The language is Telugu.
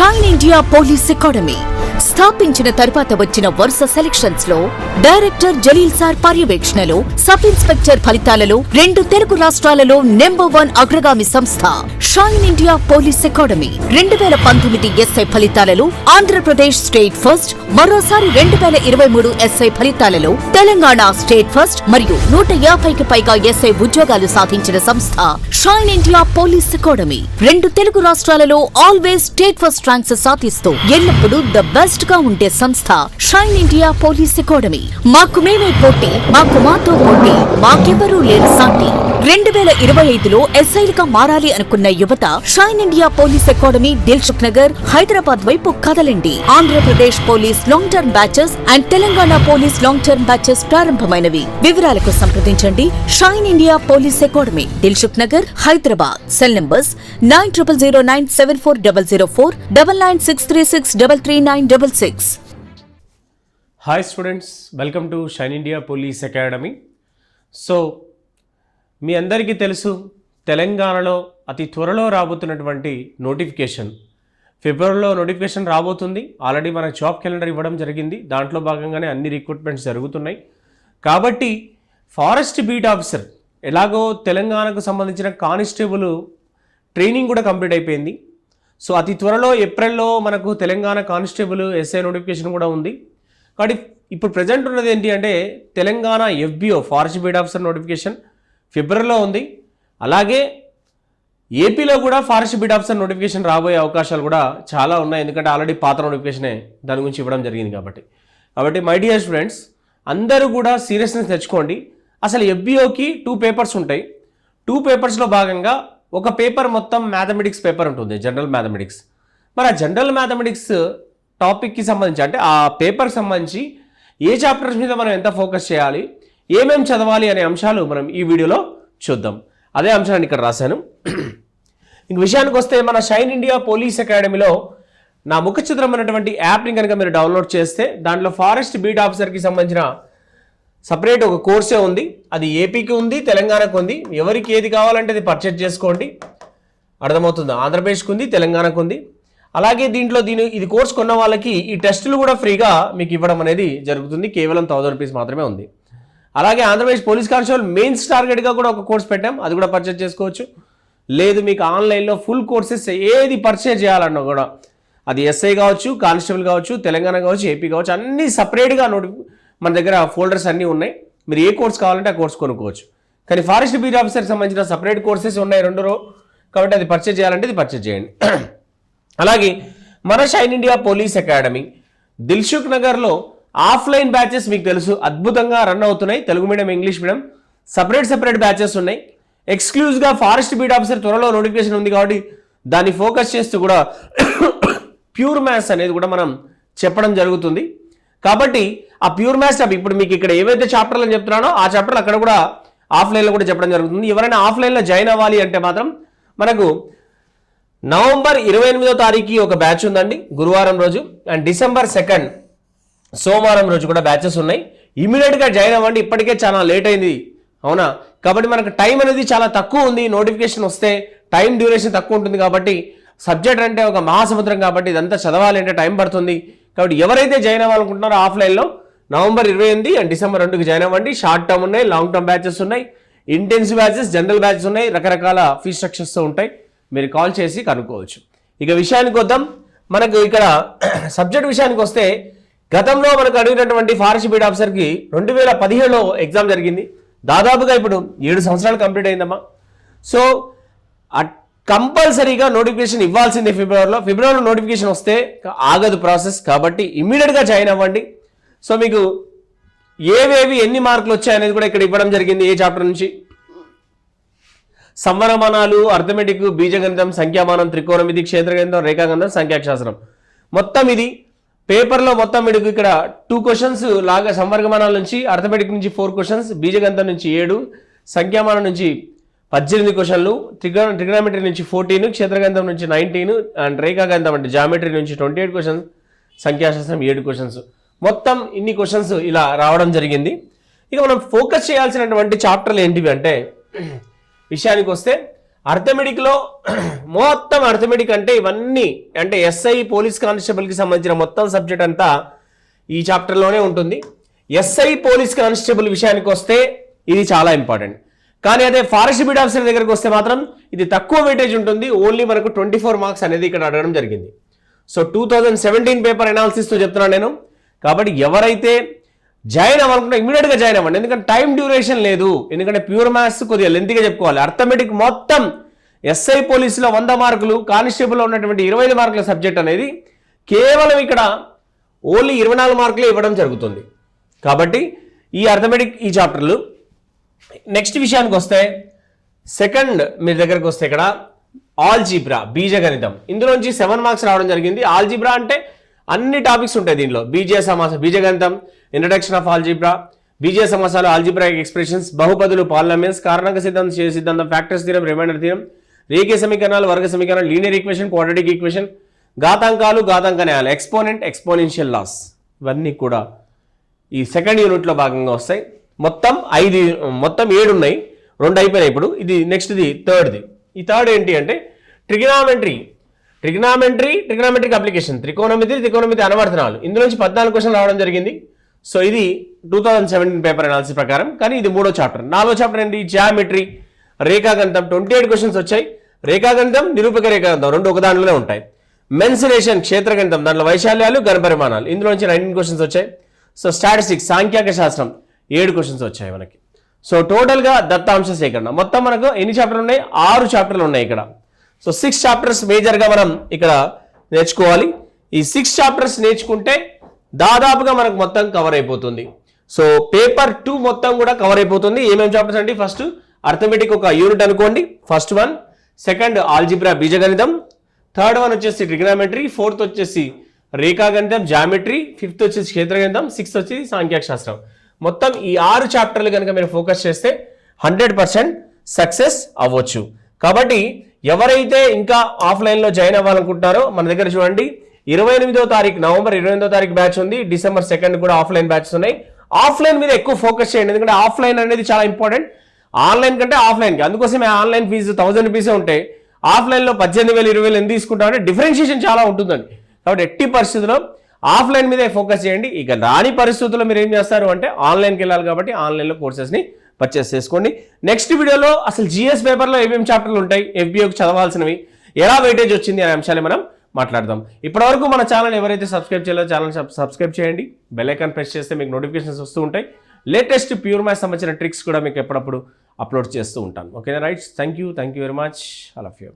షైన్ ఇండియా పోలీస్ అకాడమీ స్థాపించిన తర్వాత వచ్చిన వరుస సెలక్షన్స్ లో డైరెక్టర్ జలీల్ సార్ పర్యవేక్షణలో సబ్ ఇన్స్పెక్టర్ ఫలితాలలో 2 తెలుగు రాష్ట్రాలలో నంబర్ 1 అగ్రగామి సంస్థ shine India police academy 2019 SI ఫలితాలలో ఆంధ్రప్రదేశ్ స్టేట్ ఫస్ట్, మరోసారి 2023 ఎస్ఐ ఫలితాలలో తెలంగాణ స్టేట్ ఫస్ట్ మరియు 150కి పైగా ఎస్ఐ ఉద్యోగాలు సాధించిన సంస్థ shine India police academy 2 Telugu రాష్ట్రాలలో ఆల్వేస్ స్టేట్ ఫస్ట్ ర్యాంక్స్ సాధిస్తూ ఎల్లప్పుడూ ద బెస్ట్ గా ఉండే సంస్థ షైన్ ఇండియా పోలీస్ అకాడమీ. మాకు మేమే పోటీ, మాకు మాతో పోటీ, మాకెవరూ లేరు సాటి. 2025లో ఎస్ఐలుగా మారాలి అనుకున్న యువత Shine India police academy Dilsukh Nagar, Hyderabad వైపు కదలండి. Andhra Pradesh police long term batches and Telangana police long term batches ప్రారంభమైనవి. వివరాలకు సంప్రదించండి Shine India police academy, Dilsukh Nagar, Hyderabad. Cell numbers 9009740004, 9963633966. Hi students, welcome to Shine India police academy. So మీ అందరికీ తెలుసు, తెలంగాణలో అతి త్వరలో రాబోతున్నటువంటి నోటిఫికేషన్, ఫిబ్రవరిలో నోటిఫికేషన్ రాబోతుంది. ఆల్రెడీ మనకు జాబ్ క్యాలెండర్ ఇవ్వడం జరిగింది. దాంట్లో భాగంగానే అన్ని రిక్రూట్మెంట్స్ జరుగుతున్నాయి. కాబట్టి ఫారెస్ట్ బీట్ ఆఫీసర్ ఎలాగో తెలంగాణకు సంబంధించిన కానిస్టేబుల్ ట్రైనింగ్ కూడా కంప్లీట్ అయిపోయింది. సో అతి త్వరలో ఏప్రిల్లో మనకు తెలంగాణ కానిస్టేబుల్ ఎస్ఐ నోటిఫికేషన్ కూడా ఉంది. కాబట్టి ఇప్పుడు ప్రజెంట్ ఉన్నది ఏంటి అంటే Telangana FBO forest beat officer notification ఫిబ్రవరిలో ఉంది. అలాగే ఏపీలో కూడా ఫారెస్ట్ బీట్ ఆఫీసర్ నోటిఫికేషన్ రాబోయే అవకాశాలు కూడా చాలా ఉన్నాయి. ఎందుకంటే ఆల్రెడీ పాత నోటిఫికేషనే దాని గురించి ఇవ్వడం జరిగింది. కాబట్టి మై డియర్ స్టూడెంట్స్, అందరూ కూడా సీరియస్నెస్ తెచ్చుకోండి. అసలు ఎఫ్బిఓకి 2 పేపర్స్ ఉంటాయి. 2 పేపర్స్లో భాగంగా ఒక పేపర్ మొత్తం మ్యాథమెటిక్స్ పేపర్ ఉంటుంది, జనరల్ మ్యాథమెటిక్స్. మరి ఆ జనరల్ మ్యాథమెటిక్స్ టాపిక్కి సంబంధించి, అంటే ఆ పేపర్కి సంబంధించి ఏ చాప్టర్స్ మీద మనం ఎంత ఫోకస్ చేయాలి, ఏమేమి చదవాలి అనే అంశాలు మనం ఈ వీడియోలో చూద్దాం. అదే అంశాన్ని ఇక్కడ రాశాను. ఇంక విషయానికి వస్తే, మన షైన్ ఇండియా పోలీస్ అకాడమీలో నా ముఖ చిత్రం అనేటువంటి యాప్ని కనుక మీరు డౌన్లోడ్ చేస్తే దాంట్లో ఫారెస్ట్ బీట్ ఆఫీసర్కి సంబంధించిన సపరేట్ ఒక కోర్సే ఉంది. అది ఏపీకి ఉంది, తెలంగాణకు ఉంది. ఎవరికి ఏది కావాలంటే అది పర్చేజ్ చేసుకోండి, అర్థమవుతుంది. ఆంధ్రప్రదేశ్కి ఉంది, తెలంగాణకు ఉంది. అలాగే దీంట్లో ఇది కోర్స్ కొన్న వాళ్ళకి ఈ టెస్టులు కూడా ఫ్రీగా మీకు ఇవ్వడం అనేది జరుగుతుంది. కేవలం 1000 రూపీస్ మాత్రమే ఉంది. అలాగే ఆంధ్రప్రదేశ్ పోలీస్ కానిస్టేబుల్ మెయిన్స్ టార్గెట్గా కూడా ఒక కోర్స్ పెట్టాం, అది కూడా పర్చేజ్ చేసుకోవచ్చు. లేదు మీకు ఆన్లైన్లో ఫుల్ కోర్సెస్ ఏది పర్చేజ్ చేయాలన్నా కూడా, అది ఎస్ఐ కావచ్చు, కానిస్టేబుల్ కావచ్చు, తెలంగాణ కావచ్చు, ఏపీ కావచ్చు, అన్నీ సపరేట్గా మన దగ్గర ఫోల్డర్స్ అన్నీ ఉన్నాయి. మీరు ఏ కోర్స్ కావాలంటే ఆ కోర్స్ కొనుక్కోవచ్చు. కానీ ఫారెస్ట్ బీట్ ఆఫీసర్కి సంబంధించిన సపరేట్ కోర్సెస్ ఉన్నాయి 2 కాబట్టి అది పర్చేజ్ చేయాలంటే ఇది పర్చేజ్ చేయండి. అలాగే మన shine India police academy Dilsukh నగర్లో ఆఫ్లైన్ బ్యాచెస్ మీకు తెలుసు అద్భుతంగా రన్ అవుతున్నాయి. Telugu medium, English medium separate batches ఉన్నాయి. ఎక్స్క్లూజివ్గా ఫారెస్ట్ బీట్ ఆఫీసర్ త్వరలో నోటిఫికేషన్ ఉంది కాబట్టి దాన్ని ఫోకస్ చేస్తూ కూడా ప్యూర్ మ్యాథ్స్ అనేది కూడా మనం చెప్పడం జరుగుతుంది. కాబట్టి ఆ ప్యూర్ మ్యాథ్స్ ఇప్పుడు మీకు ఇక్కడ ఏవైతే చాప్టర్లు అని చెప్తున్నానో ఆ చాప్టర్లు అక్కడ కూడా ఆఫ్లైన్లో కూడా చెప్పడం జరుగుతుంది. ఎవరైనా ఆఫ్లైన్లో జాయిన్ అవ్వాలి అంటే మాత్రం మనకు నవంబర్ 28వ తారీఖు ఒక బ్యాచ్ ఉందండి, గురువారం రోజు. అండ్ డిసెంబర్ 2 సోమవారం రోజు కూడా బ్యాచెస్ ఉన్నాయి. ఇమీడియట్గా జాయిన్ అవ్వండి, ఇప్పటికే చాలా లేట్ అయింది, అవునా? కాబట్టి మనకు టైం అనేది చాలా తక్కువ ఉంది. నోటిఫికేషన్ వస్తే టైం డ్యూరేషన్ తక్కువ ఉంటుంది. కాబట్టి సబ్జెక్ట్ అంటే ఒక మహాసముద్రం కాబట్టి ఇదంతా చదవాలి అంటే టైం పడుతుంది. కాబట్టి ఎవరైతే జాయిన్ అవ్వాలనుకుంటున్నారో ఆఫ్లైన్లో నవంబర్ 28 అండ్ డిసెంబర్ 2కి జాయిన్ అవ్వండి. షార్ట్ టర్మ్ ఉన్నాయి, లాంగ్ టర్మ్ బ్యాచెస్ ఉన్నాయి, ఇంటెన్సివ్ బ్యాచెస్, జనరల్ బ్యాచెస్ ఉన్నాయి, రకరకాల ఫీ స్ట్రక్చర్స్తో ఉంటాయి. మీరు కాల్ చేసి కనుక్కోవచ్చు. ఇక విషయానికి వద్దాం. మనకు ఇక్కడ సబ్జెక్ట్ విషయానికి వస్తే, గతంలో మనకు అడిగినటువంటి ఫారెస్ట్ బీట్ ఆఫీసర్కి 2015లో ఎగ్జామ్ జరిగింది. దాదాపుగా ఇప్పుడు 7 సంవత్సరాలు కంప్లీట్ అయిందమ్మా. సో కంపల్సరీగా నోటిఫికేషన్ ఇవ్వాల్సిందే ఫిబ్రవరిలో నోటిఫికేషన్ వస్తే ఆగదు ప్రాసెస్. కాబట్టి ఇమ్మీడియట్గా జాయిన్ అవ్వండి. సో మీకు ఏవేవి ఎన్ని మార్కులు వచ్చాయనేది కూడా ఇక్కడ ఇవ్వడం జరిగింది. ఏ చాప్టర్ నుంచి సంవరమానాలు, అర్థమెటిక్, బీజగణితం, సంఖ్యామానం, త్రికోణమితి, క్షేత్రగణితం, రేఖాగణితం, సంఖ్యాశాస్త్రం, మొత్తం ఇది పేపర్లో మొత్తం మీకు ఇక్కడ 2 క్వశ్చన్స్ లాగా సంవర్గమానాల నుంచి, అర్థమెటిక్ నుంచి 4 క్వశ్చన్స్, బీజగణితం నుంచి 7, సంఖ్యామానం నుంచి 18 క్వశ్చన్లు, ట్రిగ్నోమెట్రీ నుంచి 14, క్షేత్రగణితం నుంచి 19 అండ్ రేఖాగణితం అంటే జామెట్రీ నుంచి 28 క్వశ్చన్స్, సంఖ్యాశాస్త్రం 7 క్వశ్చన్స్, మొత్తం ఇన్ని క్వశ్చన్స్ ఇలా రావడం జరిగింది. ఇక మనం ఫోకస్ చేయాల్సినటువంటి చాప్టర్లు ఏంటివి అంటే, విషయానికి వస్తే అర్థమెటిక్లో మొత్తం అర్థమెటిక్ అంటే ఇవన్నీ అంటే ఎస్ఐ పోలీస్ కానిస్టేబుల్కి సంబంధించిన మొత్తం సబ్జెక్ట్ అంతా ఈ చాప్టర్లోనే ఉంటుంది. ఎస్ఐ పోలీస్ కానిస్టేబుల్ విషయానికి వస్తే ఇది చాలా ఇంపార్టెంట్. కానీ అదే ఫారెస్ట్ బీట్ ఆఫీసర్ దగ్గరికి వస్తే మాత్రం ఇది తక్కువ వెయిటేజ్ ఉంటుంది. ఓన్లీ మనకు 24 మార్క్స్ అనేది ఇక్కడ అడగడం జరిగింది. సో 2017 పేపర్ అనాలిసిస్తో చెప్తున్నాను నేను. కాబట్టి ఎవరైతే జాయిన్ అవ్వాలనుకుంటే ఇమీడియట్గా జాయిన్ అవ్వండి. ఎందుకంటే టైం డ్యూరేషన్ లేదు. ఎందుకంటే ప్యూర్ మ్యాథ్స్ కొద్దిగా లెంతీగా చెప్పుకోవాలి. అర్థమెటిక్ మొత్తం ఎస్ఐ పోలీసులో 100 మార్కులు, కానిస్టేబుల్లో ఉన్నటువంటి 25 మార్కుల సబ్జెక్ట్ అనేది కేవలం ఇక్కడ ఓన్లీ 24 మార్కులే ఇవ్వడం జరుగుతుంది. కాబట్టి ఈ అర్థమెటిక్ ఈ చాప్టర్లు. నెక్స్ట్ విషయానికి వస్తే సెకండ్ మీ దగ్గరకు వస్తే ఇక్కడ ఆల్జీబ్రా బీజగణితం. ఇందులోంచి 7 మార్క్స్ రావడం జరిగింది. ఆల్జీబ్రా అంటే అన్ని టాపిక్స్ ఉంటాయి దీనిలో. బీజగణితం, ఇంట్రడక్షన్ ఆఫ్ ఆల్జీబ్రా, బీజీయ సమాసాలు, ఆల్జీబ్రాయిక్ ఎక్స్ప్రెషన్స్, బహుపదులు, పాలినామియల్స్, కారణాంక సిద్ధాంతం, శ్రేయ సిద్ధాంతం, ఫ్యాక్టర్స్ థియరం, రిమైండర్ థియరం, రేఖీయ సమీకరణాలు, వర్గ సమీకరణాలు, లీనియర్ ఈక్వేషన్, క్వాడ్రాటిక్ ఈక్వేషన్, ఘాతాంకాలు, ఘాతాంక న్యాయాలు, ఎక్స్పోనెంట్, ఎక్స్పోనెన్షియల్ లాస్, ఇవన్నీ కూడా ఈ సెకండ్ యూనిట్లో భాగంగా వస్తాయి. మొత్తం 7 ఉన్నాయి. 2 అయిపోయినాయి ఇప్పుడు. ఇది నెక్స్ట్ది థర్డ్ది. ఈ థర్డ్ ఏంటి అంటే ట్రిగ్నామెట్రిక్ అప్లికేషన్, త్రికోణమితి అనువర్తనాలు. ఇందులోంచి 14 క్వశ్చన్ రావడం జరిగింది. సో ఇది 2017 పేపర్ అనాలిసిస్ ప్రకారం. కానీ ఇది 3వ చాప్టర్. 4వ చాప్టర్ ఏంటి? జియామెట్రీ, రేఖాగణితం. 28 క్వశ్చన్స్ వచ్చాయి. రేఖాగణితం, నిరూపక రేఖాగణితం 2 ఒక దాంట్లోనే ఉంటాయి. మెన్సురేషన్, క్షేత్రగణితం, దాంట్లో వైశాల్యాలు, ఘనపరిమాణాలు. ఇందులోంచి 19 క్వశ్చన్స్ వచ్చాయి. సో స్టాటిస్టిక్స్, సాంఖ్యాక శాస్త్రం 7 క్వశ్చన్స్ వచ్చాయి మనకి. సో టోటల్గా దత్తాంశ సేకరణ మొత్తం మనకు ఎన్ని చాప్టర్లు ఉన్నాయి? 6 చాప్టర్లు ఉన్నాయి ఇక్కడ. సో 6 చాప్టర్స్ మేజర్గా మనం ఇక్కడ నేర్చుకోవాలి. ఈ 6 చాప్టర్స్ నేర్చుకుంటే దాదాపుగా మనకు మొత్తం కవర్ అయిపోతుంది. సో పేపర్ 2 మొత్తం కూడా కవర్ అయిపోతుంది. ఏమేమి చాప్టర్స్ అంటే ఫస్ట్ అర్థమెటిక్ ఒక యూనిట్ అనుకోండి, ఫస్ట్ వన్. సెకండ్ ఆల్జీబ్రా బీజగణితం. థర్డ్ వన్ వచ్చేసి ట్రిగ్నామెట్రీ. ఫోర్త్ వచ్చేసి రేఖాగణితం, జామెట్రీ. ఫిఫ్త్ వచ్చేసి క్షేత్రగణితం. సిక్స్త్ వచ్చేసి సాంఖ్యాక శాస్త్రం. మొత్తం ఈ 6 చాప్టర్లు కనుక మీరు ఫోకస్ చేస్తే 100% సక్సెస్ అవ్వచ్చు. కాబట్టి ఎవరైతే ఇంకా ఆఫ్లైన్లో జాయిన్ అవ్వాలనుకుంటున్నారో మన దగ్గర చూడండి, 28వ తారీఖు నవంబర్ 28వ తారీఖు బ్యాచ్ ఉంది. డిసెంబర్ 2 కూడా ఆఫ్లైన్ బ్యాచెస్ ఉన్నాయి. ఆఫ్లైన్ మీద ఎక్కువ ఫోకస్ చేయండి. ఎందుకంటే ఆఫ్లైన్ అనేది చాలా ఇంపార్టెంట్. ఆన్లైన్ కంటే ఆఫ్లైన్కి. అందుకోసమే ఆన్లైన్ ఫీజు 1000 రూపీసే ఉంటాయి. ఆఫ్లైన్లో 18,000 20,000 ఎందుకు తీసుకుంటామంటే డిఫరెన్షియేషన్ చాలా ఉంటుందండి. కాబట్టి ఎట్టి పరిస్థితుల్లో ఆఫ్లైన్ మీదే ఫోకస్ చేయండి. ఇక రాని పరిస్థితుల్లో మీరు ఏం చేస్తారు అంటే ఆన్లైన్కి వెళ్ళాలి. కాబట్టి ఆన్లైన్లో కోర్సెస్ని పర్చేస్ చేసుకోండి. నెక్స్ట్ వీడియోలో అసలు జిఎస్ పేపర్లో ఏమేమి చాప్టర్లు ఉంటాయి, ఎఫ్బిఓకి చదవాల్సినవి, ఎలా వెయిటేజ్ వచ్చింది అనే అంశాలు మనం మాట్లాడదాం. ఇప్పటివరకు మన ఛానల్ ఎవరైతే సబ్స్క్రైబ్ చేయాలో ఛానల్ సబ్స్క్రైబ్ చేయండి. బెల్ ఐకాన్ ప్రెస్ చేస్తే మీకు నోటిఫికేషన్స్ వస్తూ ఉంటాయి. లేటెస్ట్ ప్యూర్ మ్యాథ్స్ సంబంధించిన ట్రిక్స్ కూడా మీకు ఎప్పుడప్పుడు అప్లోడ్ చేస్తూ ఉంటాను. ఓకేనా right? Thank you very much. I love you.